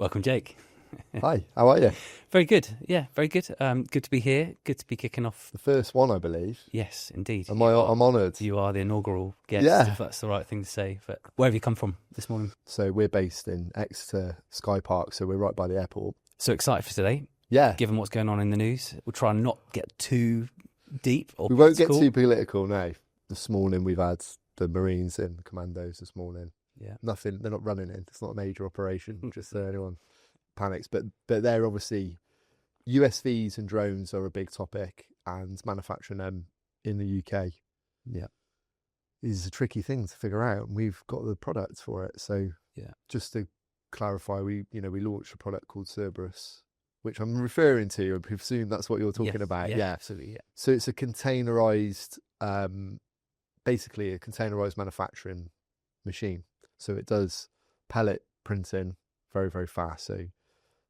Welcome, Jake. Hi, how are you? Very good. Yeah, very good. Good to be here. Good to be kicking off. The first one, I believe. Yes, indeed. I'm honoured. You are the inaugural guest, Yeah. if that's the right thing to say. But where have you come from this morning? So we're based in Exeter Sky Park, so we're right by the airport. So excited for today. Yeah. Given what's going on in the news, we'll try and not get too deep or We won't get political. too political now. This morning we've had the Marines in, commandos this morning. Yeah. Nothing, they're not running in. It's not a major operation, just so anyone panics. But they're obviously, USVs and drones are a big topic, and manufacturing them in the UK is a tricky thing to figure out. And we've got the products for it. So just to clarify, we launched a product called Cerberus, which I'm referring to. I presume that's what you're talking about. Yeah, absolutely. Yeah. So it's a containerised, basically a containerised manufacturing machine. So it does pellet printing very, very fast. So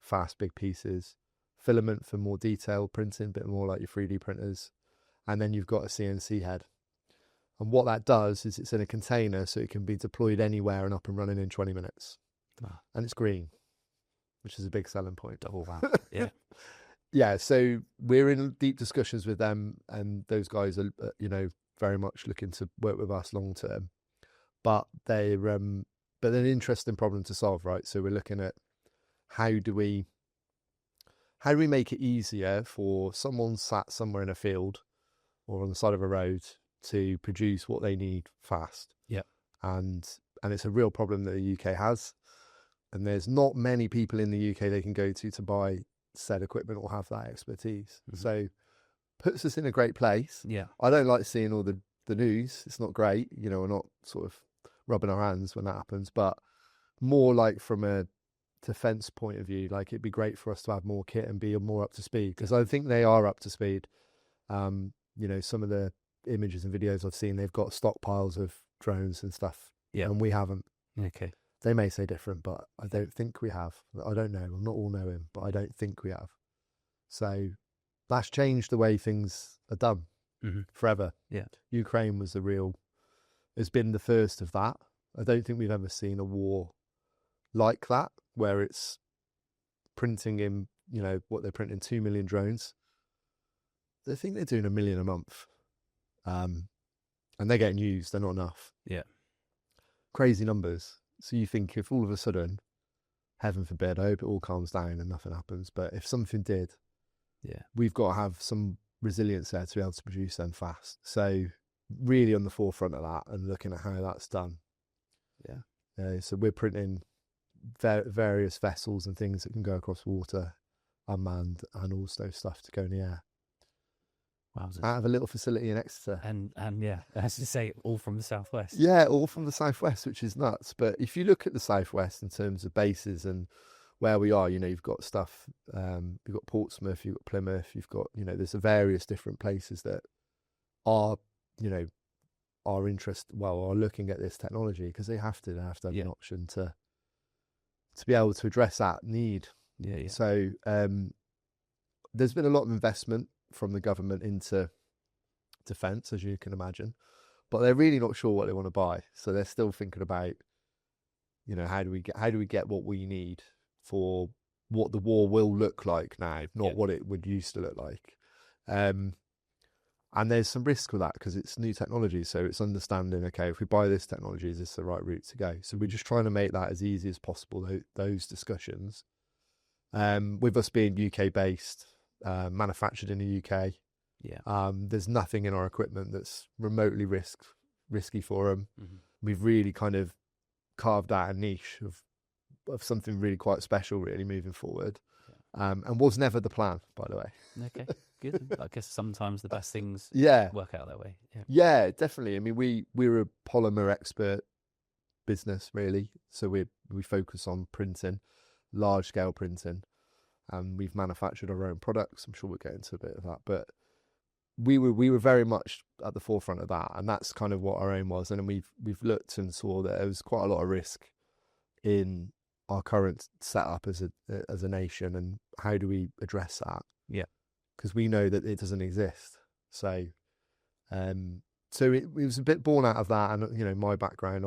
fast, big pieces. Filament for more detailed printing, a bit more like your 3D printers. And then you've got a CNC head. And what that does is it's in a container, so it can be deployed anywhere and up and running in 20 minutes. Wow. And it's green, which is a big selling point. Oh, wow. Yeah. Yeah, so we're in deep discussions with them, and those guys are, very much looking to work with us long term. But they're an interesting problem to solve, right? So we're looking at how do we make it easier for someone sat somewhere in a field or on the side of a road to produce what they need fast. Yeah. And it's a real problem that the UK has. And there's not many people in the UK they can go to buy said equipment or have that expertise. Mm-hmm. So puts us in a great place. Yeah. I don't like seeing all the news. It's not great. We're not sort of rubbing our hands when that happens, but more like from a defense point of view, like it'd be great for us to have more kit and be more up to speed, because I think they are up to speed. Some of the images and videos I've seen, they've got stockpiles of drones and stuff, and we haven't. Okay. They may say different, but I don't think we have. I don't know. I'm not all knowing, but I don't think we have. So that's changed the way things are done forever. Yeah. Ukraine has been the first of that. I don't think we've ever seen a war like that, where it's printing in, what they're printing, 2 million drones. They think they're doing 1 million a month. And they're getting used. They're not enough. Yeah. Crazy numbers. So you think if all of a sudden, heaven forbid, I hope it all calms down and nothing happens, but if something did, we've got to have some resilience there to be able to produce them fast. So really on the forefront of that and looking at how that's done. Yeah. So we're printing various vessels and things that can go across water, unmanned, and also stuff to go in the air. Wow. Out of a little facility in Exeter. And yeah, as you say, all from the southwest. Yeah, all from the southwest, which is nuts. But if you look at the southwest in terms of bases and where we are, you've got stuff, you've got Portsmouth, you've got Plymouth, you've got, there's various different places that are, are looking at this technology, because they have to have an option to be able to address that need. Yeah. So there's been a lot of investment from the government into defence, as you can imagine, but they're really not sure what they want to buy. So they're still thinking about, how do we get what we need for what the war will look like now, not what it would used to look like. And there's some risk with that because it's new technology. So it's understanding, okay, if we buy this technology, is this the right route to go? So we're just trying to make that as easy as possible, those discussions. With us being UK based, manufactured in the UK, there's nothing in our equipment that's remotely risky for them. Mm-hmm. We've really kind of carved out a niche of something really quite special, really, moving forward. And was never the plan, by the way. Okay, good. I guess sometimes the best things work out that way. Yeah, definitely. I mean, we're a polymer expert business, really. So we focus on printing, large scale printing, and we've manufactured our own products. I'm sure we'll get into a bit of that, but we were very much at the forefront of that, and that's kind of what our aim was. And then we've looked and saw that there was quite a lot of risk in our current setup as a nation, and how do we address that? Yeah, because we know that it doesn't exist. So, it was a bit born out of that, and my background,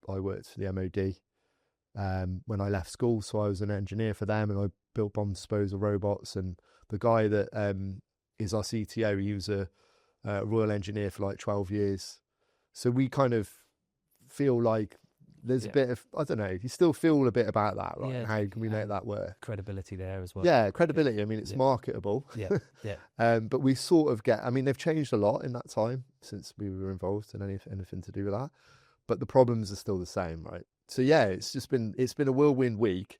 I worked for the MOD when I left school. So I was an engineer for them, and I built bomb disposal robots. And the guy that is our CTO, he was a Royal Engineer for like 12 years. So we kind of feel like there's a bit of, I don't know, you still feel a bit about that, right? And how can we make that work? Credibility there as well. Yeah, credibility. I mean, it's marketable. Yeah, yeah. But we sort of get, I mean, they've changed a lot in that time since we were involved in anything to do with that. But the problems are still the same, right? So yeah, it's been a whirlwind week.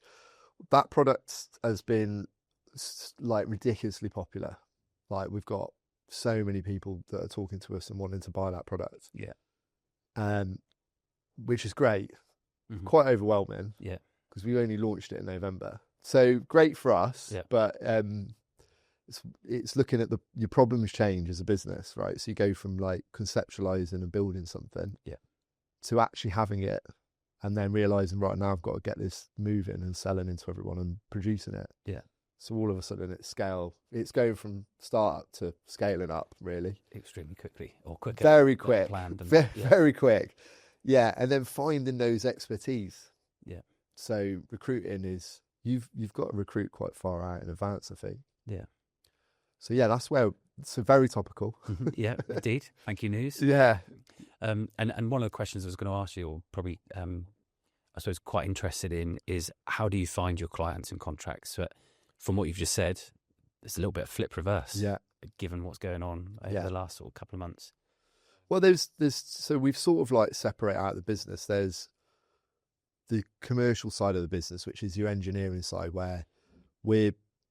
That product has been like ridiculously popular. Like we've got so many people that are talking to us and wanting to buy that product. Yeah. Which is great. Mm-hmm. Quite overwhelming. Yeah. Because we only launched it in November. So great for us. Yeah. But it's looking at your problems change as a business, right? So you go from like conceptualizing and building something to actually having it, and then realizing, right, now I've got to get this moving and selling into everyone and producing it. Yeah. So all of a sudden it's going from startup to scaling up, really. Extremely quickly, or quicker. Very quick. Planned and, very quick. Yeah. And then finding those expertise. Yeah. So recruiting is, you've got to recruit quite far out in advance, I think. Yeah. So yeah, that's where, it's very topical. Yeah, indeed. Thank you, News. Yeah. And one of the questions I was going to ask you, or probably, I suppose, quite interested in, is how do you find your clients and contracts? So from what you've just said, there's a little bit of flip reverse. Yeah. Given what's going on over the last sort of couple of months. Well, there's so we've sort of like separate out the business. There's the commercial side of the business, which is your engineering side, where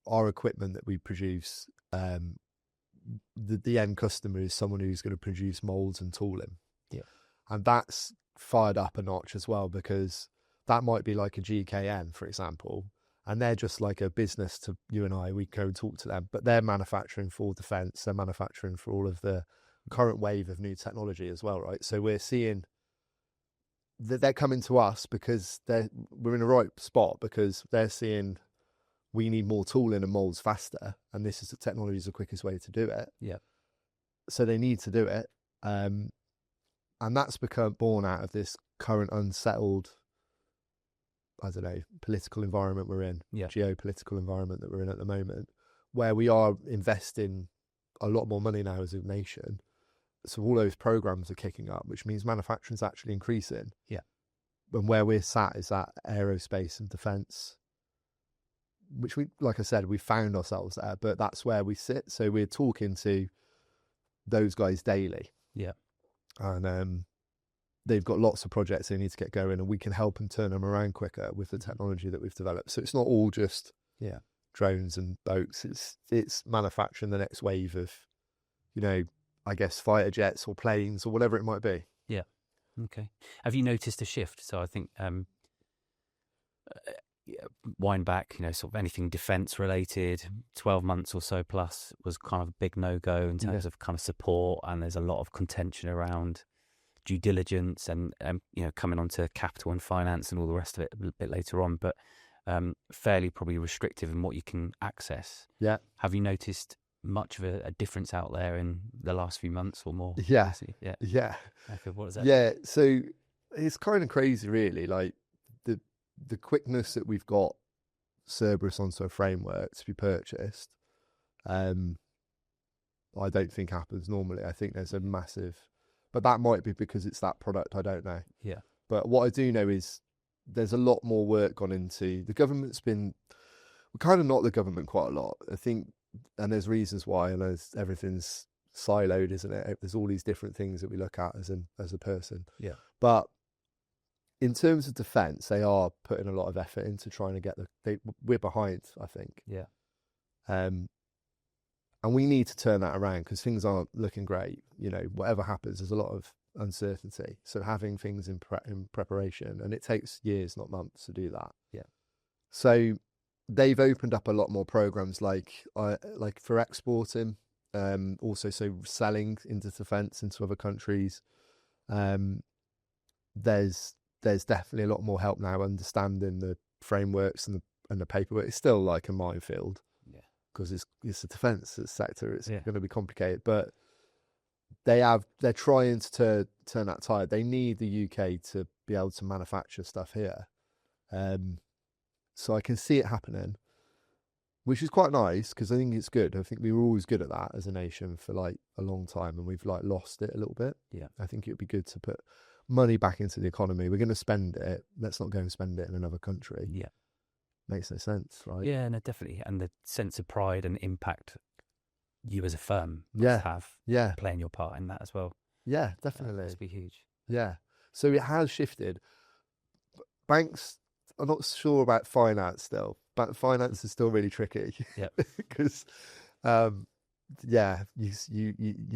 our equipment that we produce, the end customer is someone who's going to produce molds and tooling. Yeah. And that's fired up a notch as well, because that might be like a GKN, for example, and they're just like a business to you and I. We go and talk to them, but they're manufacturing for defence. They're manufacturing for all of the current wave of new technology as well, right? So we're seeing that they're coming to us because we're in the right spot, because they're seeing we need more tooling and molds faster, and this is the technology is the quickest way to do it. Yeah. So they need to do it, and that's become born out of this current unsettled, I don't know, political environment we're in, geopolitical environment that we're in at the moment, where we are investing a lot more money now as a nation. So all those programs are kicking up, which means manufacturing is actually increasing. Yeah. And where we're sat is that aerospace and defence, which we, like I said, we found ourselves there, but that's where we sit. So we're talking to those guys daily. Yeah. And they've got lots of projects they need to get going, and we can help them turn them around quicker with the technology that we've developed. So it's not all just drones and boats. It's manufacturing the next wave of, I guess, fighter jets or planes or whatever it might be. Yeah. Okay. Have you noticed a shift? So I think wind back, sort of anything defence related, 12 months or so plus was kind of a big no-go in terms of kind of support, and there's a lot of contention around due diligence and coming onto capital and finance and all the rest of it a bit later on, but fairly probably restrictive in what you can access. Yeah. Have you noticed much of a difference out there in the last few months or more? Yeah. Okay, what is that? Yeah, so it's kind of crazy, really. Like the quickness that we've got Cerberus onto a framework to be purchased, I don't think happens normally. I think there's a massive, but that might be because it's that product. I don't know. Yeah. But what I do know is there's a lot more work gone into the government's been. We kind of knock the government quite a lot, I think, and there's reasons why. And everything's siloed, isn't it? There's all these different things that we look at as a person. Yeah. But in terms of defence, they are putting a lot of effort into trying to get we're behind, I think. Yeah. And we need to turn that around, because things aren't looking great. Whatever happens, there's a lot of uncertainty. So having things in preparation, and it takes years, not months, to do that. Yeah. So they've opened up a lot more programs like for exporting, also so selling into defence into other countries. There's definitely a lot more help now understanding the frameworks and the paperwork. It's still like a minefield, because it's a defence sector. It's going to be complicated, but they're trying to turn that tide. They need the UK to be able to manufacture stuff here, So I can see it happening, which is quite nice because I think it's good. I think we were always good at that as a nation for like a long time, and we've like lost it a little bit. Yeah. I think it would be good to put money back into the economy. We're going to spend it. Let's not go and spend it in another country. Yeah. Makes no sense, right? Yeah, no, definitely. And the sense of pride and impact you as a firm have playing your part in that as well. Yeah, definitely. That must be huge. Yeah. So it has shifted. Banks, I'm not sure about finance still, but finance is still really tricky. Yeah. Because, you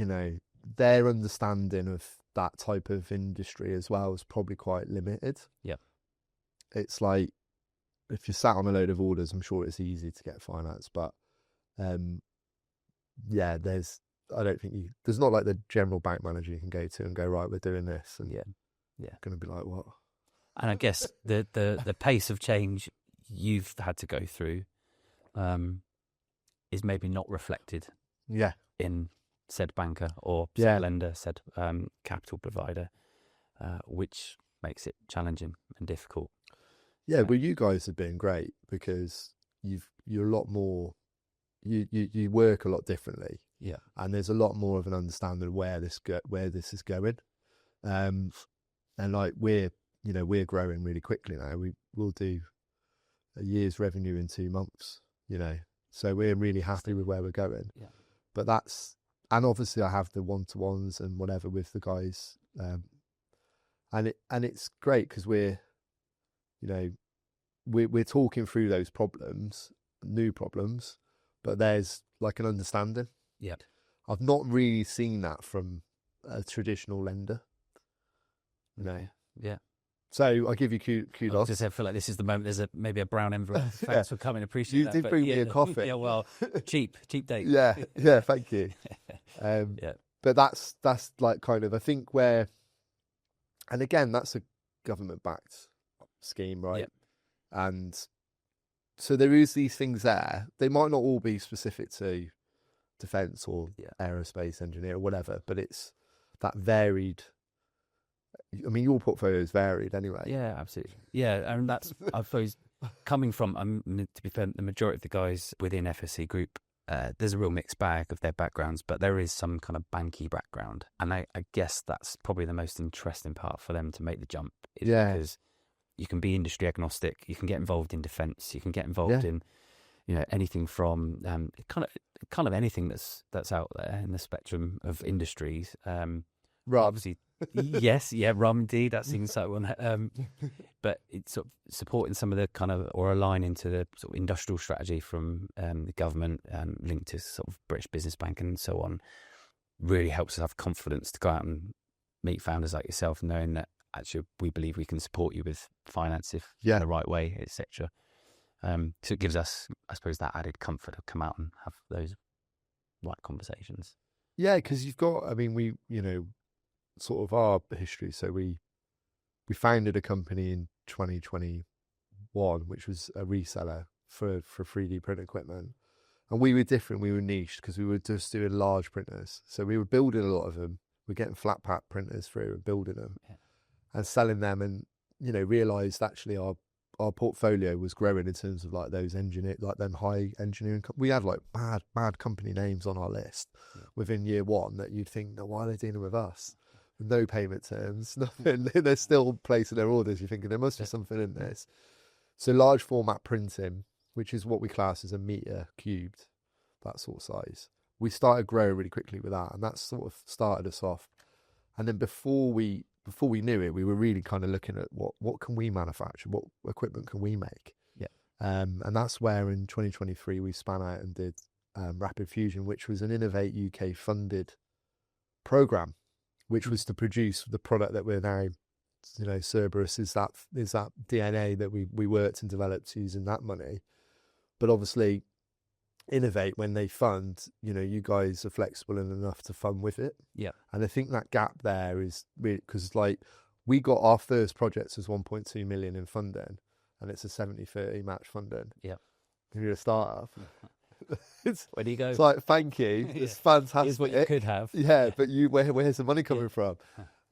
know, their understanding of that type of industry as well is probably quite limited. Yeah. It's like, if you're sat on a load of orders, I'm sure it's easy to get finance, but there's not like the general bank manager you can go to and go, right, we're doing this, and going to be like, what? And I guess the pace of change you've had to go through is maybe not reflected in said banker or said lender, said capital provider, which makes it challenging and difficult. Yeah, well, you guys have been great because you're a lot more. You work a lot differently. Yeah, and there's a lot more of an understanding of where this is going, and like we're growing really quickly now. We'll do a year's revenue in 2 months. So we're really happy with where we're going. Yeah, but and obviously I have the one-to-ones and whatever with the guys, and it's great because we're talking through those problems, new problems, but there's like an understanding. Yeah. I've not really seen that from a traditional lender. Yeah. So I give you kudos. I feel like this is the moment. There's maybe a brown envelope. Thanks for coming. Appreciate you that. You did bring me a coffee. Yeah, well, cheap date. Yeah, thank you. But that's like kind of, I think where, and again, that's a government-backed scheme, right? Yep. And so there is these things there. They might not all be specific to defence or aerospace engineer or whatever, but it's that varied. I mean, your portfolio is varied anyway. Yeah, absolutely. Yeah, and that's, I suppose, coming from, to be fair, the majority of the guys within FSC Group, there's a real mixed bag of their backgrounds, but there is some kind of banky background. And I guess that's probably the most interesting part for them to make the jump. Because you can be industry agnostic, you can get involved in defence, you can get involved in, anything from kind of anything that's out there in the spectrum of industries. Obviously, yes, rum indeed. That seems so one. But it's sort of supporting some of the kind of, or aligning to the sort of industrial strategy from the government, linked to sort of British Business Bank and so on, really helps us have confidence to go out and meet founders like yourself, knowing that actually we believe we can support you with finance in the right way, etc. So it gives us, I suppose, that added comfort to come out and have those right conversations. Yeah, because you've got, I mean, we, sort of our history. So we founded a company in 2021, which was a reseller for 3D print equipment. And we were different. We were niche because we were just doing large printers. So we were building a lot of them. We're getting flat pack printers through and building them and selling them, and, realised actually our portfolio was growing in terms of like those them high engineering. We had like bad company names on our list within year one that you'd think, no, why are they dealing with us? No payment terms, nothing. They're still placing their orders. You're thinking there must be something in this. So large format printing, which is what we class as a meter cubed, that sort of size. We started growing really quickly with that, and that sort of started us off. And then before we knew it, we were really kind of looking at what can we manufacture, what equipment can we make. And that's where in 2023 we span out and did Rapid Fusion, which was an Innovate UK funded program, which was to produce the product that we're now, Cerberus is that DNA that we worked and developed using that money. But obviously, Innovate, when they fund, you guys are flexible enough to fund with it. Yeah. And I think that gap there is really, because like we got our first project as 1.2 million in funding, and it's a 70-30 match funding. Yeah. If you're a startup. Where do you go? It's like, thank you. It's fantastic. Here's what you could have. Yeah, but where's the money coming from?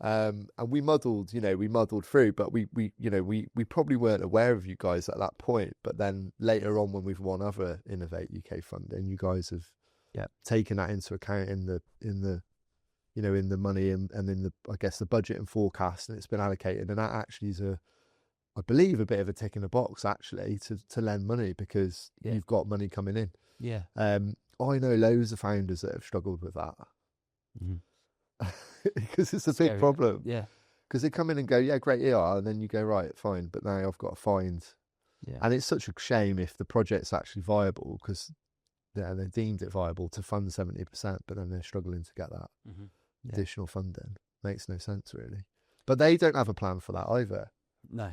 And we muddled through, but we probably weren't aware of you guys at that point. But then later on, when we've won other Innovate UK funding, you guys have taken that into account in the money and in the, I guess, the budget and forecast, and it's been allocated. And that actually is I believe, a bit of a tick in the box actually to lend money because you've got money coming in. Yeah. I know loads of founders that have struggled with that. Mm-hmm. Because it's a big problem. Yeah. Because they come in and go, yeah, great ER, and then you go, right, fine, but now I've got to find. Yeah. And it's such a shame if the project's actually viable, because they deemed it viable to fund 70%, but then they're struggling to get that additional funding. Makes no sense, really. But they don't have a plan for that either. No.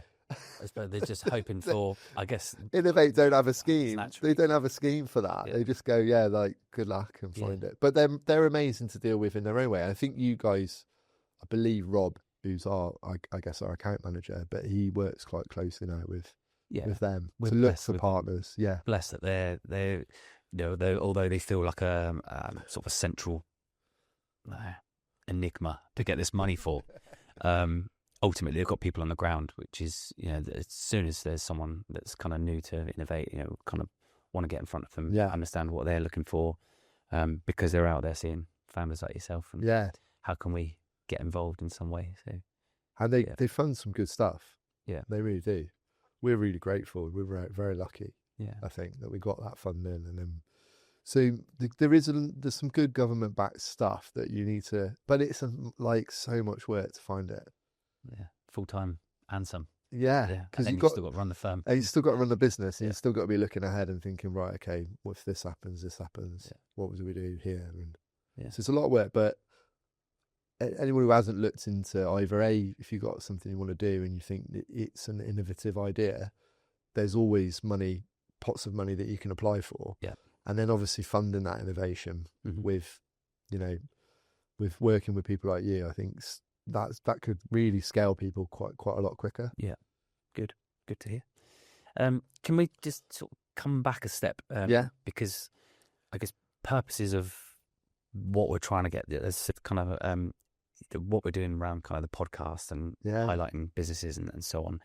I suppose they're just hoping for, I guess. Innovate don't have a scheme. They don't have a scheme for that. Yeah. They just go, yeah, like, good luck and find it. But they're amazing to deal with in their own way. I think you guys, I believe Rob, who's our account manager, but he works quite closely now with them to look for partners. Yeah. Blessed that they're although they feel like a sort of a central enigma to get this money for. Ultimately, they've got people on the ground, which is, as soon as there's someone that's kind of new to Innovate, kind of want to get in front of them, understand what they're looking for, because they're out there seeing founders like yourself, and how can we get involved in some way? So, and they fund some good stuff. Yeah, they really do. We're really grateful. We're very, very lucky. Yeah, I think that we got that funding, and then so there's some good government backed stuff that you need to, but it's like so much work to find it. Yeah, full time and some. Yeah, because you've still got to run the firm. And you've still got to run the business. And you've still got to be looking ahead and thinking, right, okay, what if this happens? Yeah. What do we do here? And so it's a lot of work. But anyone who hasn't looked into either if you've got something you want to do and you think it's an innovative idea, there's always pots of money that you can apply for. Yeah, and then obviously funding that innovation with working with people like you, I think. That could really scale people quite a lot quicker. Yeah, good to hear. Can we just sort of come back a step? Because I guess purposes of what we're trying to get, there's kind of what we're doing around kind of the podcast and highlighting businesses and so on.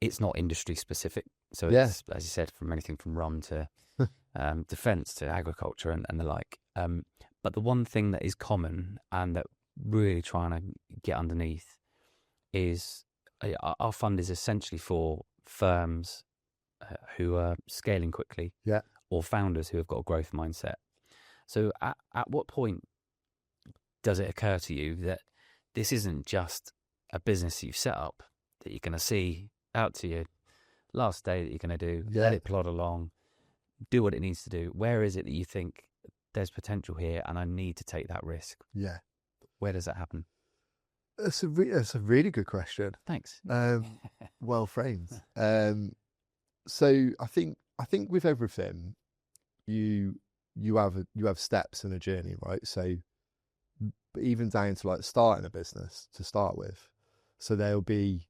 It's not industry specific, so it's, as you said, from anything from rum to defence to agriculture and the like. But the one thing that is common and that really trying to get underneath is our fund is essentially for firms who are scaling quickly, or founders who have got a growth mindset. So at what point does it occur to you that this isn't just a business you've set up that you're going to see out to your last day that you're going to do, let it plod along, do what it needs to do? Where is it that you think there's potential here and I need to take that risk? Yeah. Where does that happen? That's a really good question. Thanks. Well framed. So I think with everything, you have steps in a journey, right? So even down to like starting a business to start with. So there'll be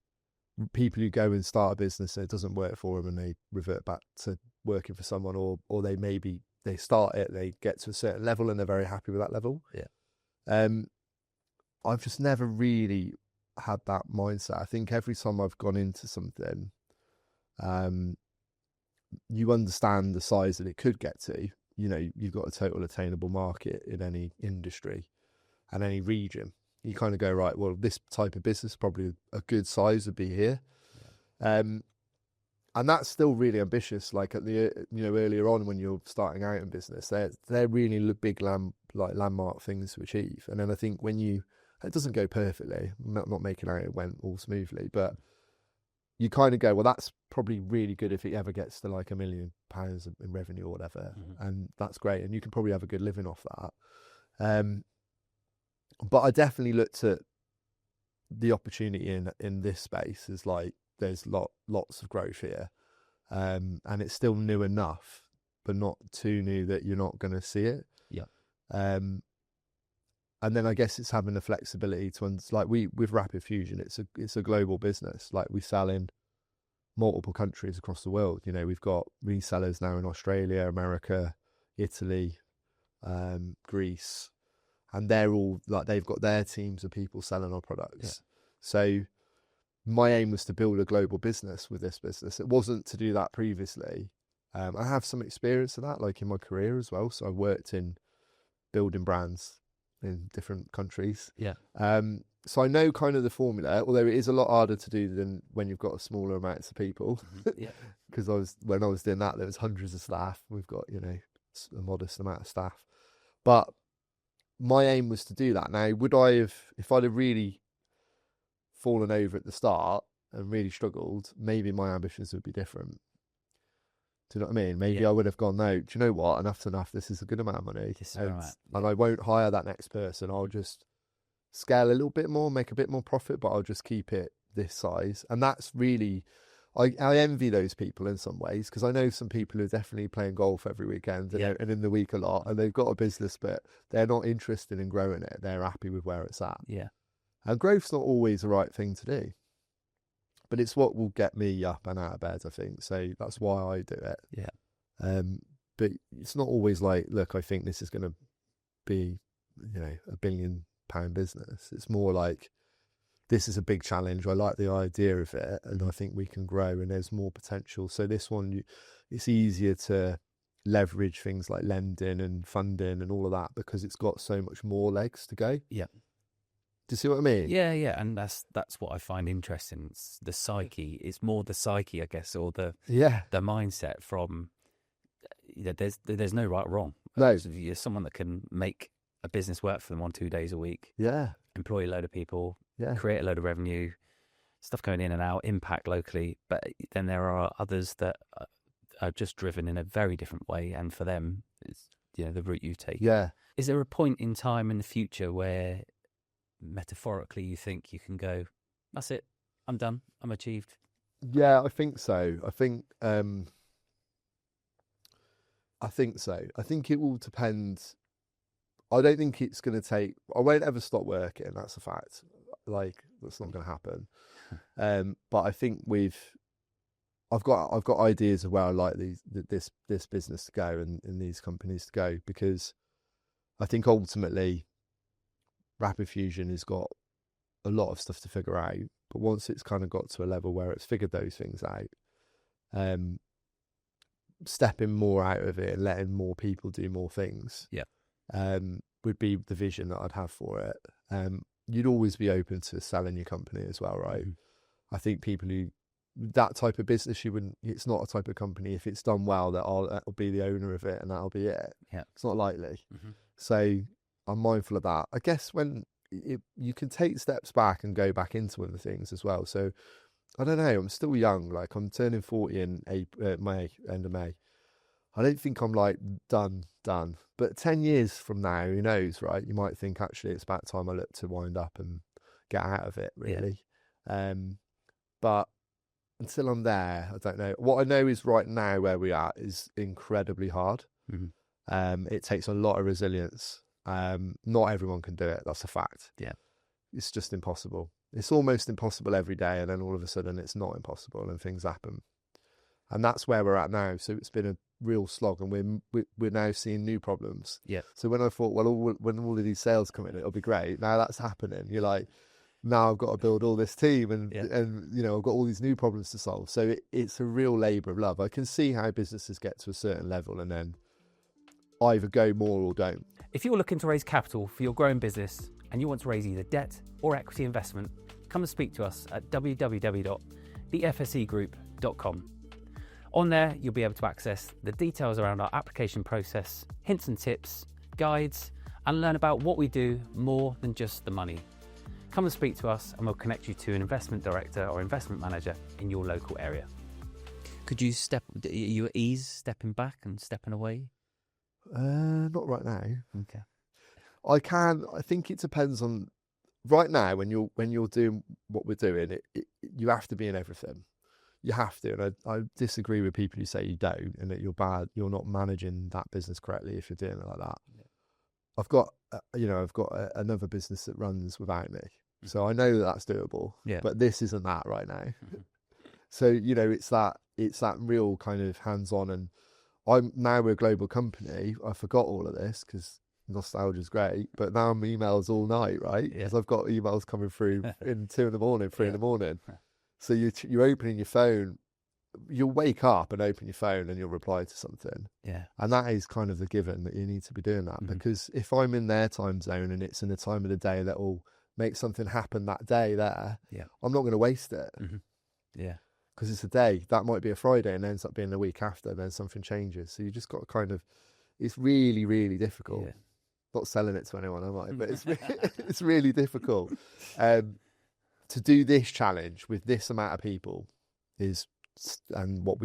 people who go and start a business and it doesn't work for them, and they revert back to working for someone, or they start it, they get to a certain level and they're very happy with that level. Yeah. I've just never really had that mindset. I think every time I've gone into something, you understand the size that it could get to. You've got a total attainable market in any industry and any region. You kind of go, right, well, this type of business, probably a good size would be here. And that's still really ambitious. Like at the, earlier on when you're starting out in business, they're really big landmark things to achieve. And then I think it doesn't go perfectly. I'm not making out it went all smoothly, but you kind of go, well, that's probably really good if it ever gets to like £1 million in revenue or whatever. And that's great. And you can probably have a good living off that. But I definitely looked at the opportunity in this space as like, there's lots of growth here. And it's still new enough, but not too new that you're not going to see it. Yeah. And then I guess it's having the flexibility to, like with Rapid Fusion, it's a global business. Like we sell in multiple countries across the world. We've got resellers now in Australia, America, Italy, Greece, and they're all like, they've got their teams of people selling our products. So my aim was to build a global business with this business. It wasn't to do that previously. I have some experience of that, like in my career as well. So I worked in building brands in different countries. So I know kind of the formula, although it is a lot harder to do than when you've got a smaller amounts of people. Because when I was doing that, there was hundreds of staff. We've got, you know, a modest amount of staff. But my aim was to do that. Now, would I have, if I'd have really fallen over at the start and really struggled, maybe my ambitions would be different. Do you know what I mean? Maybe I would have gone, no, do you know what? Enough's enough. This is a good amount of money. And I won't hire that next person. I'll just scale a little bit more, make a bit more profit, but I'll just keep it this size. And that's really, I envy those people in some ways, because I know some people who are definitely playing golf every weekend and in the week a lot, and they've got a business, but they're not interested in growing it. They're happy with where it's at. And growth's not always the right thing to do, but it's what will get me up and out of bed, I think. So that's why I do it. But it's not always like, look, I think this is going to be, you know, £1 billion business. It's more like, this is a big challenge. I like the idea of it, and I think we can grow, and there's more potential. So this one, it's easier to leverage things like lending and funding and all of that, because it's got so much more legs to go. Do you see what I mean? And that's what I find interesting. It's the psyche. It's more the psyche, I guess, or the mindset from, you know, there's no right or wrong. No. You're someone that can make a business work for them on 2 days a week. Employ a load of people. Create a load of revenue, stuff going in and out, impact locally. But then there are others that are just driven in a very different way, and for them, it's, you know, the route you take. Is there a point in time in the future where, metaphorically, you think you can go, that's it, I'm done, I'm achieved? I think so. I think so. I think it will depend. I don't think it's going to take, I won't ever stop working, that's a fact. Like, that's not going to happen. But I think I've got ideas of where I like this business to go and these companies to go, because I think ultimately Rapid Fusion has got a lot of stuff to figure out. But once it's kind of got to a level where it's figured those things out, stepping more out of it and letting more people do more things would be the vision that I'd have for it. You'd always be open to selling your company as well, right? I think people who, that type of business, it's not a type of company, if it's done well, that'll be the owner of it and that'll be it. It's not likely. So I'm mindful of that. I guess when you can take steps back and go back into other things as well. So I don't know, I'm still young. Like, I'm turning 40 in May, end of May. I don't think I'm like done. But 10 years from now, who knows, right? You might think, actually, it's about time I look to wind up and get out of it, really. But until I'm there, I don't know. What I know is right now where we are is incredibly hard. It takes a lot of resilience. Not everyone can do it. That's a fact. It's just impossible. It's almost impossible every day, and then all of a sudden it's not impossible and things happen. And that's where we're at now. So it's been a real slog, and we're now seeing new problems. So when I thought, well, when all of these sales come in, it'll be great. Now that's happening. You're like, now I've got to build all this team, and you know, I've got all these new problems to solve. So it's a real labour of love. I can see how businesses get to a certain level and then either go more or don't. If you're looking to raise capital for your growing business and you want to raise either debt or equity investment, come and speak to us at www.thefsegroup.com. On there, you'll be able to access the details around our application process, hints and tips, guides, and learn about what we do more than just the money. Come and speak to us and we'll connect you to an investment director or investment manager in your local area. Could you you at ease stepping back and stepping away? Not right now. Okay. I can. I think it depends on. Right now, when you're doing what we're doing, you have to be in everything. You have to, and I disagree with people who say you don't, and that you're bad. You're not managing that business correctly if you're doing it like that. I've got another business that runs without me, so I know that that's doable. But this isn't that right now. So it's that real kind of hands-on, and we're a global company. I forgot all of this because nostalgia's great, but now I'm emails all night, right? Yeah. Because I've got emails coming through in 2 in the morning, 3 in Yeah. the morning. So you're opening your phone, you'll wake up and open your phone and you'll reply to something. Yeah. And that is kind of the given that you need to be doing that, because if I'm in their time zone and it's in the time of the day that will make something happen that day there, I'm not going to waste it. Yeah. Because it's a day that might be a Friday and ends up being the week after, and then something changes. So you just got to kind of, it's really, really difficult. Yeah. Not selling it to anyone, am I? But it's really difficult to do this challenge with this amount of people and what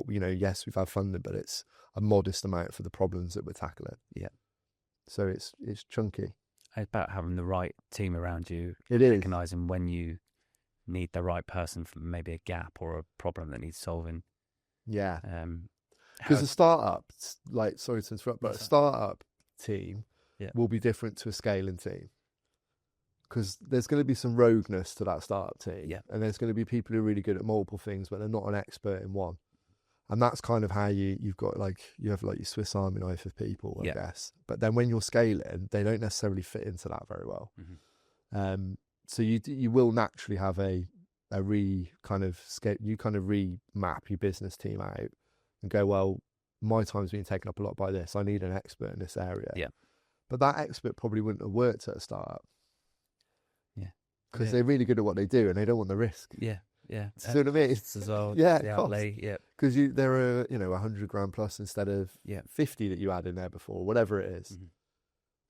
yes, we've had funding, but it's a modest amount for the problems that we're tackling. Yeah. So it's chunky. It's about having the right team around you. It is. Recognizing when you need the right person for maybe a gap or a problem that needs solving. Yeah. Because a startup, like, sorry to interrupt, but a startup team will be different to a scaling team. Because there's going to be some rogueness to that startup team. Yeah. And there's going to be people who are really good at multiple things, but they're not an expert in one. And that's kind of how you've got, like, you have like your Swiss Army knife of people, I guess. But then when you're scaling, they don't necessarily fit into that very well. So you will naturally have you kind of remap your business team out and go, well, my time's been taken up a lot by this. I need an expert in this area. Yeah. But that expert probably wouldn't have worked at a startup. Yeah. Because they're really good at what they do and they don't want the risk. Yeah. Yeah. See what I mean? As well. Yeah. The outlay. Yeah. Because there are, $100,000 plus instead of 50 that you had in there before, whatever it is.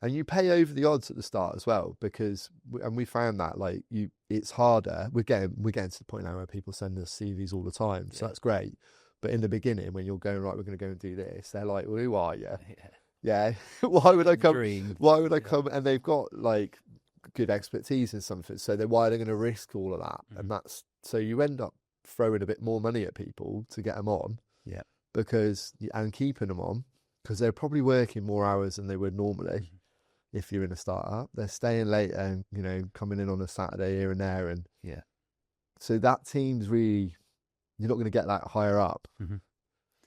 And you pay over the odds at the start as well, because we found that, like, it's harder. We're getting to the point now where people send us CVs all the time, so that's great. But in the beginning, when you're going, right, we're going to go and do this, they're like, well, who are you? Yeah. Why would I come? Dream. Why would I come? And they've got, like, good expertise in something, so then why are they going to risk all of that? And that's, so you end up throwing a bit more money at people to get them on, and keeping them on, because they're probably working more hours than they would normally. If you're in a startup, they're staying late and, coming in on a Saturday here and there. And so that team's really, you're not going to get that higher up.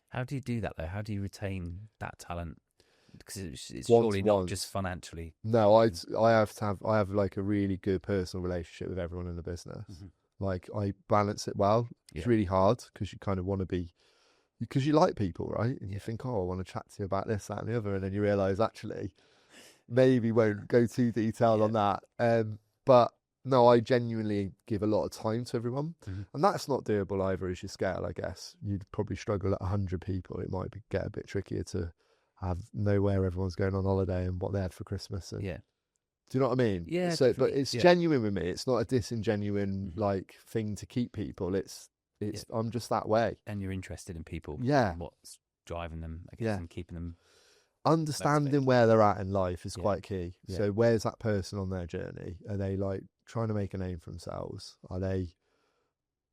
How do you do that though? How do you retain that talent? Because it's surely not just financially. No, I have like a really good personal relationship with everyone in the business. Like, I balance it well. It's really hard because you kind of want to be, because you like people, right? And you think, oh, I want to chat to you about this, that and the other. And then you realise, actually, maybe won't go too detailed on that. But no, I genuinely give a lot of time to everyone. And that's not doable either as you scale, I guess. You'd probably struggle at 100 people. It might get a bit trickier to know where everyone's going on holiday and what they had for Christmas. And, do you know what I mean? Yeah. So, but it's genuine with me. It's not a disingenuine like thing to keep people. It's I'm just that way. And you're interested in people. Yeah. And what's driving them, I guess, and keeping them. Understanding where they're at in life is quite key. So where's that person on their journey? Are they, like, trying to make a name for themselves? Are they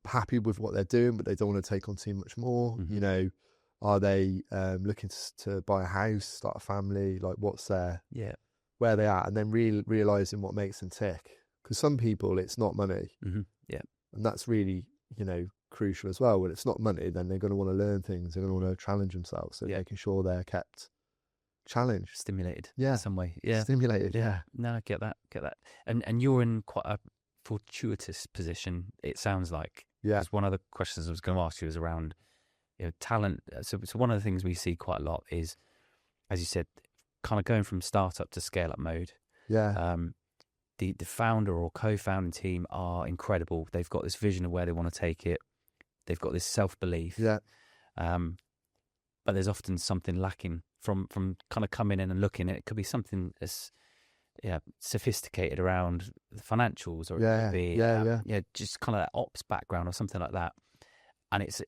happy with what they're doing, but they don't want to take on too much more? Are they looking to buy a house, start a family? Like, what's where they at? And then realizing what makes them tick. Because some people, it's not money. And that's really, crucial as well. When it's not money, then they're going to want to learn things. They're going to want to challenge themselves. So making sure they're kept challenged, stimulated in some way. Stimulated. No, I get that. And you're in quite a fortuitous position, it sounds like. Because one of the questions I was going to ask you was around talent. So one of the things we see quite a lot is, as you said, kind of going from startup to scale up mode. The founder or co-founding team are incredible. They've got this vision of where they want to take it. They've got this self-belief. But there's often something lacking from kind of coming in and looking. It could be something as sophisticated around the financials, or it could be just kind of that ops background or something like that. And it's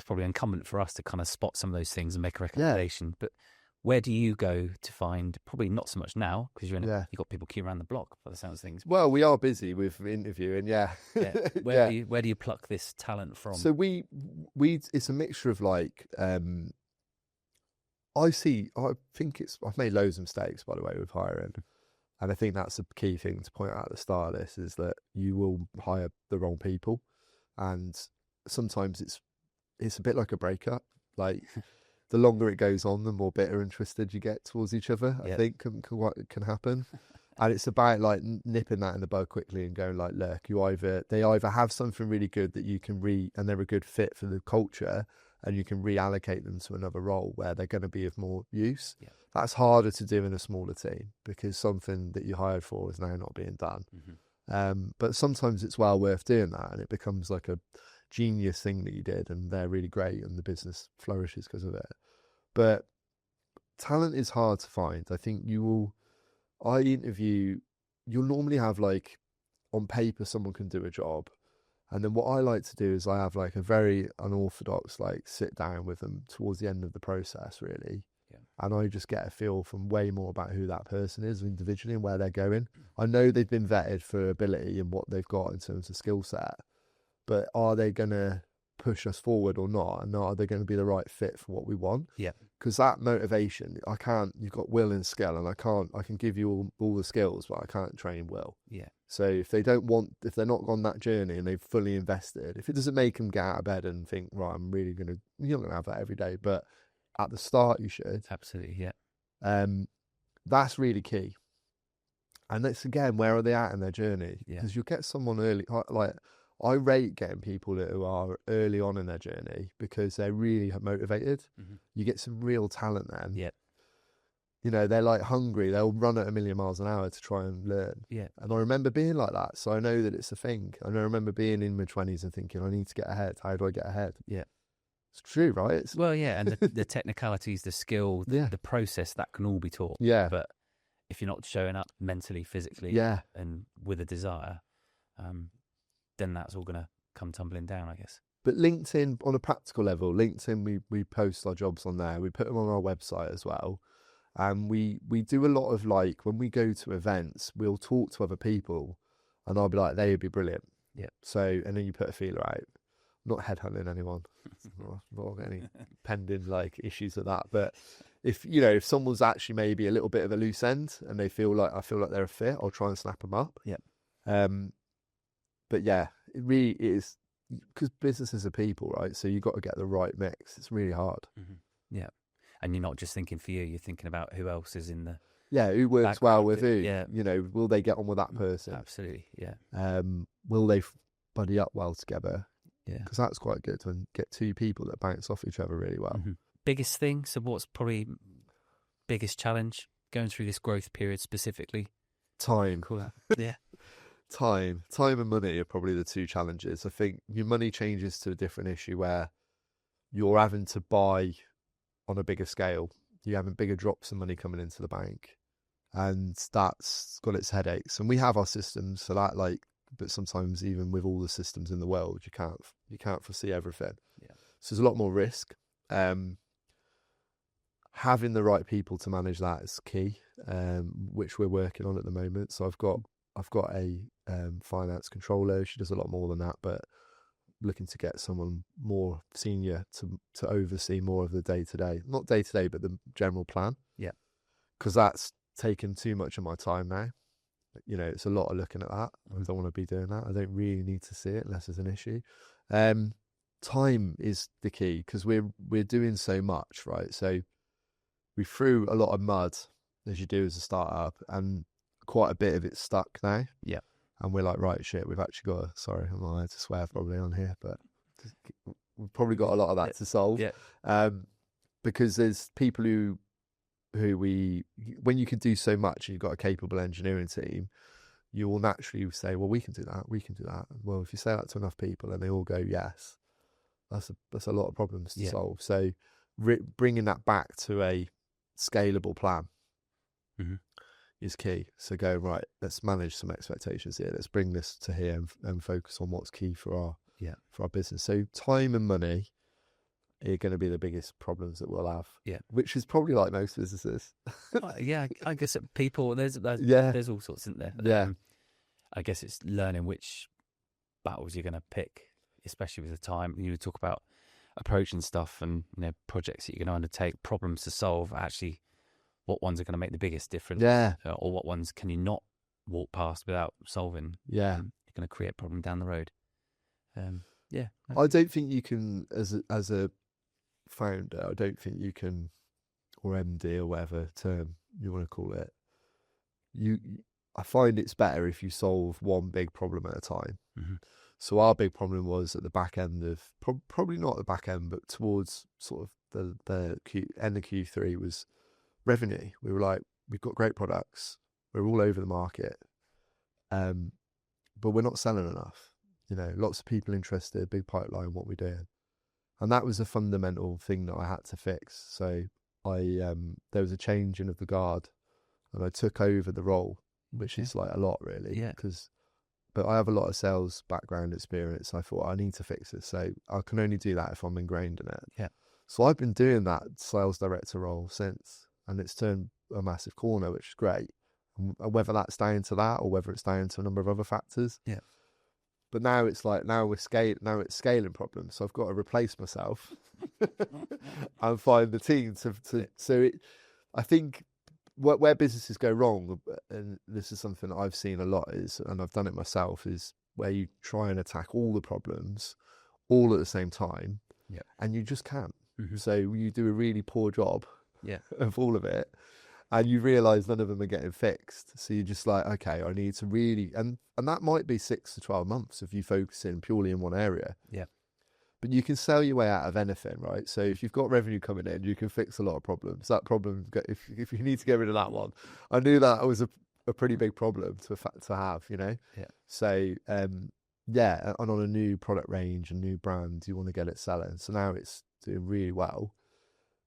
probably incumbent for us to kind of spot some of those things and make a recommendation. But where do you go to find, probably not so much now because you've got people queuing around the block by the sounds of things. Well, we are busy with interviewing, Where do you pluck this talent from? So we it's a mixture of, like, I think I've made loads of mistakes, by the way, with hiring. And I think that's a key thing to point out at the start of this, is that you will hire the wrong people. And sometimes it's a bit like a breakup. Like, the longer it goes on, the more bitter and twisted you get towards each other. I Yep. think can happen. And it's about like nipping that in the bud quickly and going like, look, they either have something really good that you can and they're a good fit for the culture, and you can reallocate them to another role where they're going to be of more use. Yep. That's harder to do in a smaller team because something that you hired for is now not being done. But sometimes it's well worth doing that, and it becomes like a genius thing that you did, and they're really great, and the business flourishes because of it. But talent is hard to find. I think you'll normally have like on paper someone can do a job, and then what I like to do is I have like a very unorthodox like sit down with them towards the end of the process, really. And I just get a feel from way more about who that person is individually and where they're going. I know they've been vetted for ability and what they've got in terms of skill set, but are they going to push us forward or not? And are they going to be the right fit for what we want? Yeah. Because that motivation, you've got will and skill, and I can give you all the skills, but I can't train will. Yeah. So if they're not on that journey and they've fully invested, if it doesn't make them get out of bed and think, right, you're not going to have that every day, but at the start you should. Absolutely, yeah. That's really key. And that's, again, where are they at in their journey? Yeah. Because you'll get someone early, like I rate getting people who are early on in their journey because they're really motivated. You get some real talent then. Yeah. You know, they're like hungry. They'll run at 1,000,000 miles an hour to try and learn. Yeah. And I remember being like that. So I know that it's a thing. And I remember being in my 20s and thinking, I need to get ahead. How do I get ahead? Yeah. It's true, right? Well, yeah, and the technicalities, the skill, the process, that can all be taught. Yeah. But if you're not showing up mentally, physically, and with a desire, then that's all going to come tumbling down, I guess. But LinkedIn, on a practical level, LinkedIn, we post our jobs on there. We put them on our website as well. And we do a lot of, like, when we go to events, we'll talk to other people and I'll be like, they would be brilliant. Yeah. So, and then you put a feeler out. Not headhunting anyone. Not any pending like issues with that. But if someone's actually maybe a little bit of a loose end and I feel like they're a fit, I'll try and snap them up. Yeah. But yeah, it really is, because businesses are people, right? So you've got to get the right mix. It's really hard. Yeah. And you're not just thinking for you, you're thinking about who else is in the... Yeah, who works well with who? Yeah. Will they get on with that person? Absolutely, yeah. Will they buddy up well together? Yeah. Because that's quite good to get two people that bounce off each other really well. Biggest thing, so what's probably biggest challenge going through this growth period specifically? Time. Cool. Yeah. Time and money are probably the two challenges. I think your money changes to a different issue where you're having to buy on a bigger scale. You're having bigger drops of money coming into the bank, and that's got its headaches. And we have our systems for that, but sometimes even with all the systems in the world, you can't foresee everything. Yeah. So there's a lot more risk. Having the right people to manage that is key, which we're working on at the moment. So I've got a finance controller. She does a lot more than that, but looking to get someone more senior to oversee more of the day-to-day, not day-to-day, but the general plan. Yeah. Because that's taken too much of my time now. It's a lot of looking at that. I don't want to be doing that. I don't really need to see it unless there's an issue. Time is the key because we're doing so much, right? So we threw a lot of mud, as you do as a startup, and quite a bit of it's stuck now. Yeah. And we're like, right, shit, we've actually got sorry, I'm not allowed to swear probably on here, but we've probably got a lot of that to solve. Yeah. Because there's people who when you can do so much and you've got a capable engineering team, you will naturally say, well, we can do that. Well, if you say that to enough people and they all go, yes, that's a lot of problems to solve. So bringing that back to a scalable plan is key. So going, right, let's manage some expectations here. Let's bring this to here and focus on what's key for our business. So time and money are going to be the biggest problems that we'll have. Yeah, which is probably like most businesses. Yeah, I guess people there's all sorts, isn't there? Yeah, I guess it's learning which battles you're going to pick, especially with the time. You talk about approaching stuff and projects that you're going to undertake, problems to solve. Actually, what ones are going to make the biggest difference? Yeah, or what ones can you not walk past without solving? Yeah, you're going to create a problem down the road. Yeah, I don't think you can as a founder, I don't think you can, or MD or whatever term you want to call it, I find it's better if you solve one big problem at a time. Mm-hmm. So our big problem was at the back end of, probably not the back end, but towards sort of the end of Q3 was revenue. We were like, we've got great products, we're all over the market, but we're not selling enough. You know, lots of people interested, big pipeline, what we're doing. And that was a fundamental thing that I had to fix. So there was a changing of the guard, and I took over the role, which is like a lot really. Yeah. But I have a lot of sales background experience. I thought I need to fix this. So I can only do that if I'm ingrained in it. Yeah. So I've been doing that sales director role since, and it's turned a massive corner, which is great. And whether that's down to that or whether it's down to a number of other factors. Yeah. But now it's like, now it's scaling problems. So I've got to replace myself and find the team I think where businesses go wrong, and this is something that I've seen a lot, and I've done it myself, is where you try and attack all the problems all at the same time, and you just can't. Mm-hmm. So you do a really poor job of all of it, and you realise none of them are getting fixed. So you're just like, okay, I need to really, and that might be 6 to 12 months if you focus in purely in one area. Yeah. But you can sell your way out of anything, right? So if you've got revenue coming in, you can fix a lot of problems. That problem, if you need to get rid of that one, I knew that was a pretty big problem to have, you know? Yeah. So, and on a new product range, a new brand, you want to get it selling. So now it's doing really well.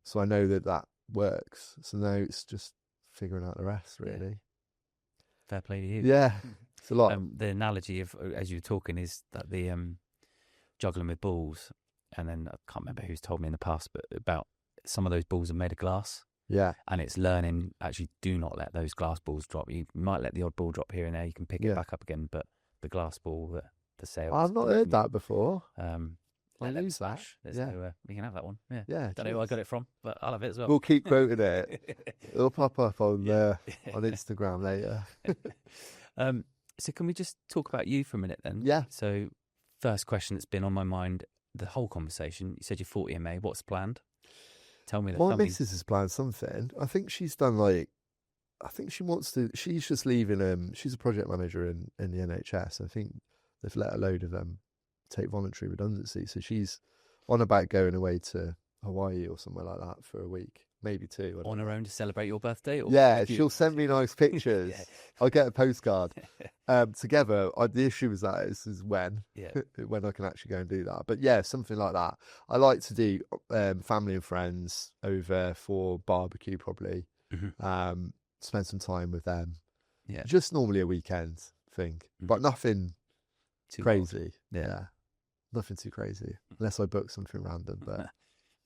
So I know that works. So now it's just figuring out the rest, really. Yeah. Fair play to you. Yeah, it's a lot. The analogy of, as you were talking, is that the juggling with balls, and then I can't remember who's told me in the past, but about some of those balls are made of glass. Yeah. And it's learning, actually, do not let those glass balls drop. You might let the odd ball drop here and there, you can pick it back up again, but the glass ball, the sail. I've not heard that before. I'll lose that. There's no, you can have that one. Yeah. Don't know where I got it from, but I'll have it as well. We'll keep quoting it. It'll pop up on Instagram later. So can we just talk about you for a minute then? Yeah. So first question that's been on my mind the whole conversation. You said you're 40 in May. What's planned? Tell me that. My missus has planned something. I think she's done she's just leaving. She's a project manager in the NHS. I think they've let a load of them take voluntary redundancy. So she's on about going away to Hawaii or somewhere like that for a week. Maybe 2. On her own to celebrate your birthday? Or she'll send me nice pictures. I'll get a postcard together. The issue is when I can actually go and do that. But something like that. I like to do family and friends over for barbecue probably. Mm-hmm. Spend some time with them. Yeah, just normally a weekend thing, but nothing too crazy. Yeah, nothing too crazy unless I book something random. But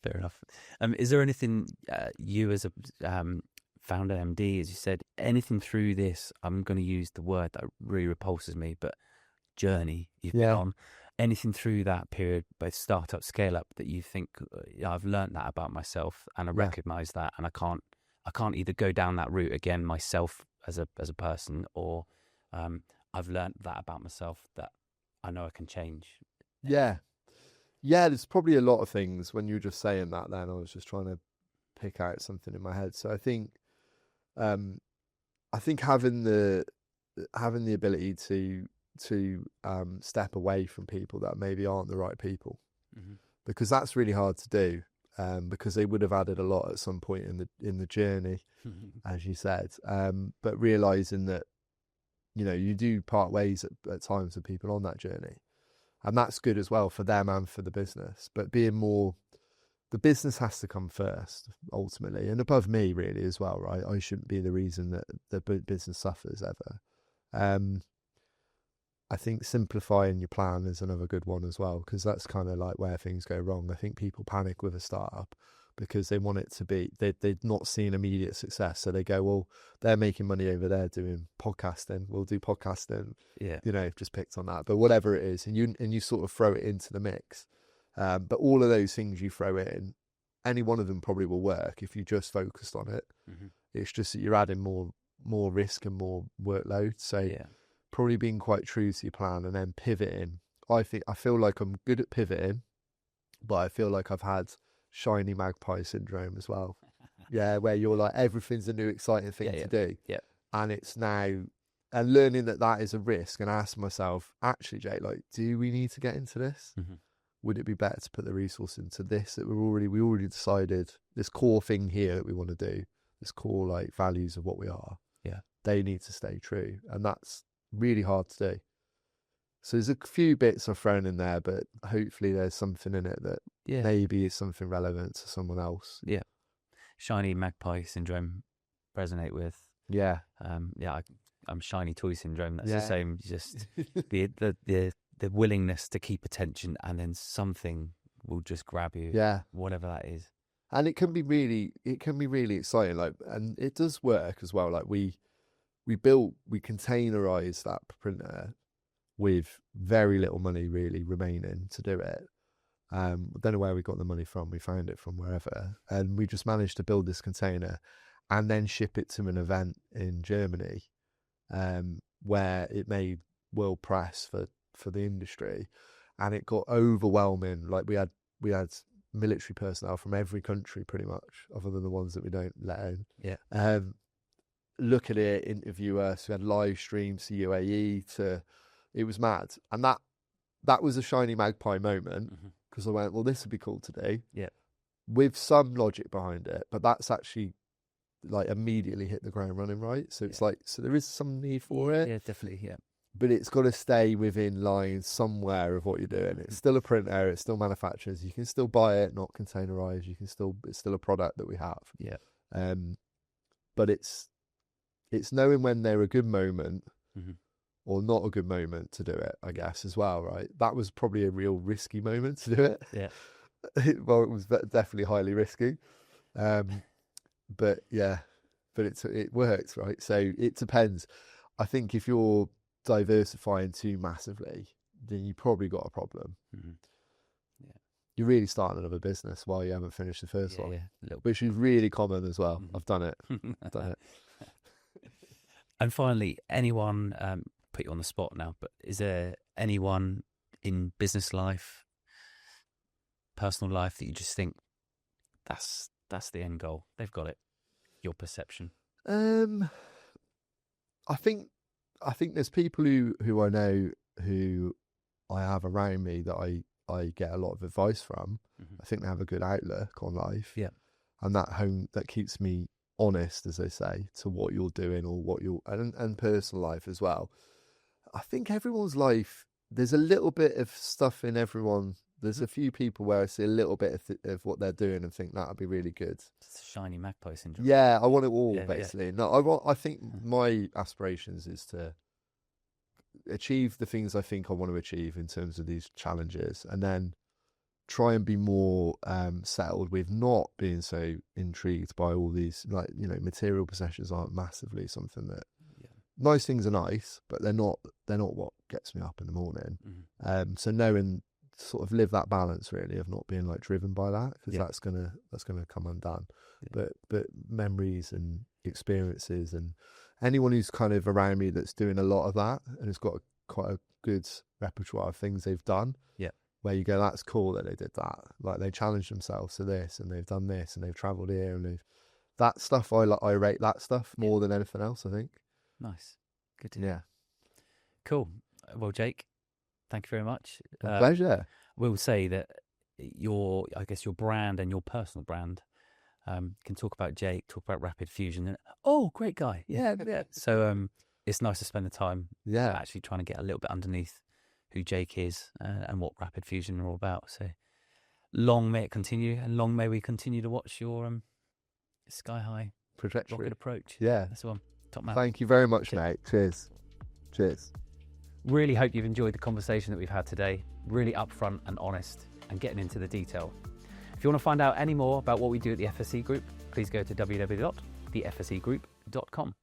fair enough. Is there anything you as a founder, MD, as you said, anything through this, I'm going to use the word that really repulses me, but journey you've been on, anything through that period, both startup, scale up, that you think, I've learned that about myself and I recognise that, and I can't either go down that route again myself as a person, or I've learned that about myself that I know I can change. Yeah, there's probably a lot of things. When you were just saying that, then I was just trying to pick out something in my head. So I think having the ability to step away from people that maybe aren't the right people, because that's really hard to do, because they would have added a lot at some point in the journey, as you said. But realizing that, you do part ways at times with people on that journey. And that's good as well for them and for the business. But the business has to come first, ultimately, and above me, really, as well, right? I shouldn't be the reason that the business suffers ever. I think simplifying your plan is another good one as well, because that's kind of like where things go wrong. I think people panic with a startup because they want it to be, they've not seen immediate success. So they go, well, they're making money over there doing podcasting. We'll do podcasting. Yeah. Just picked on that. But whatever it is, and you sort of throw it into the mix. But all of those things you throw in, any one of them probably will work if you just focused on it. Mm-hmm. It's just that you're adding more risk and more workload. So probably being quite true to your plan and then pivoting. I feel like I'm good at pivoting, but I feel like I've had shiny magpie syndrome as well. Yeah, where you're like, everything's a new exciting thing to do. Yeah. And it's now, and learning that is a risk, and asking myself, actually, Jake, like, do we need to get into this? Mm-hmm. Would it be better to put the resource into this that we already decided this core thing here that we want to do, this core like values of what we are. Yeah. They need to stay true. And that's really hard to do. So there's a few bits I've thrown in there, but hopefully there's something in it that maybe is something relevant to someone else. Yeah. Shiny magpie syndrome resonate with. Yeah. I'm shiny toy syndrome. That's the same. Just the willingness to keep attention, and then something will just grab you. Yeah. Whatever that is. And it can be really exciting. Like, and it does work as well. Like we containerized that printer with very little money really remaining to do it. I don't know where we got the money from. We found it from wherever, and we just managed to build this container and then ship it to an event in Germany, where it made world press for the industry, and it got overwhelming. Like we had military personnel from every country pretty much, other than the ones that we don't let in. Yeah. Look at it, interview us. We had live streams to UAE. It was mad, and that was a shiny magpie moment, because I went, well, this would be cool to do. Yeah. With some logic behind it, but that's actually like immediately hit the ground running, right? So it's like, so there is some need for it. Yeah, definitely. Yeah. But it's got to stay within line somewhere of what you're doing. It's still a printer. It's still manufacturers. You can still buy it, not containerized. It's still a product that we have. Yeah. But it's knowing when they're a good moment or not a good moment to do it, I guess, as well, right? That was probably a real risky moment to do it. Yeah. Well, it was definitely highly risky. But it works, right? So it depends. I think if you're diversifying too massively, then you probably got a problem. Yeah, you're really starting another business while you haven't finished the first one, which is really common as well. I've done it. And finally, anyone, put you on the spot now, but is there anyone in business life, personal life, that you just think that's the end goal? They've got it. Your perception? I think there's people who I know, who I have around me, that I get a lot of advice from. I think they have a good outlook on life. Yeah. And that keeps me honest, as they say, to what you're doing or what you're, and personal life as well. I think everyone's life, there's a little bit of stuff in everyone. There's a few people where I see a little bit of what they're doing and think that'd be really good. It's a shiny magpie syndrome. Yeah, I want it all, basically. Yeah. No, I think my aspirations is to achieve the things I think I want to achieve in terms of these challenges, and then try and be more settled with not being so intrigued by all these, like, material possessions aren't massively something that. Nice things are nice, but they're not what gets me up in the morning. So knowing, sort of live that balance really of not being like driven by that, because that's gonna come undone. But memories and experiences, and anyone who's kind of around me that's doing a lot of that and has got quite a good repertoire of things they've done, where you go, that's cool that they did that, like they challenged themselves to this and they've done this and they've traveled here and that stuff. I rate that stuff more than anything else, I think. Nice. Good to hear. Cool. Well, Jake, thank you very much. Pleasure. We'll say that your brand and your personal brand, can talk about Jake, talk about Rapid Fusion, and great guy. Yeah. So it's nice to spend the time actually trying to get a little bit underneath who Jake is and what Rapid Fusion are all about. So long may it continue, and long may we continue to watch your sky high rocket approach. Yeah. That's the one. Top man. Thank you very much, mate. Cheers. Really hope you've enjoyed the conversation that we've had today. Really upfront and honest, and getting into the detail. If you want to find out any more about what we do at the FSC Group, please go to www.thefscgroup.com.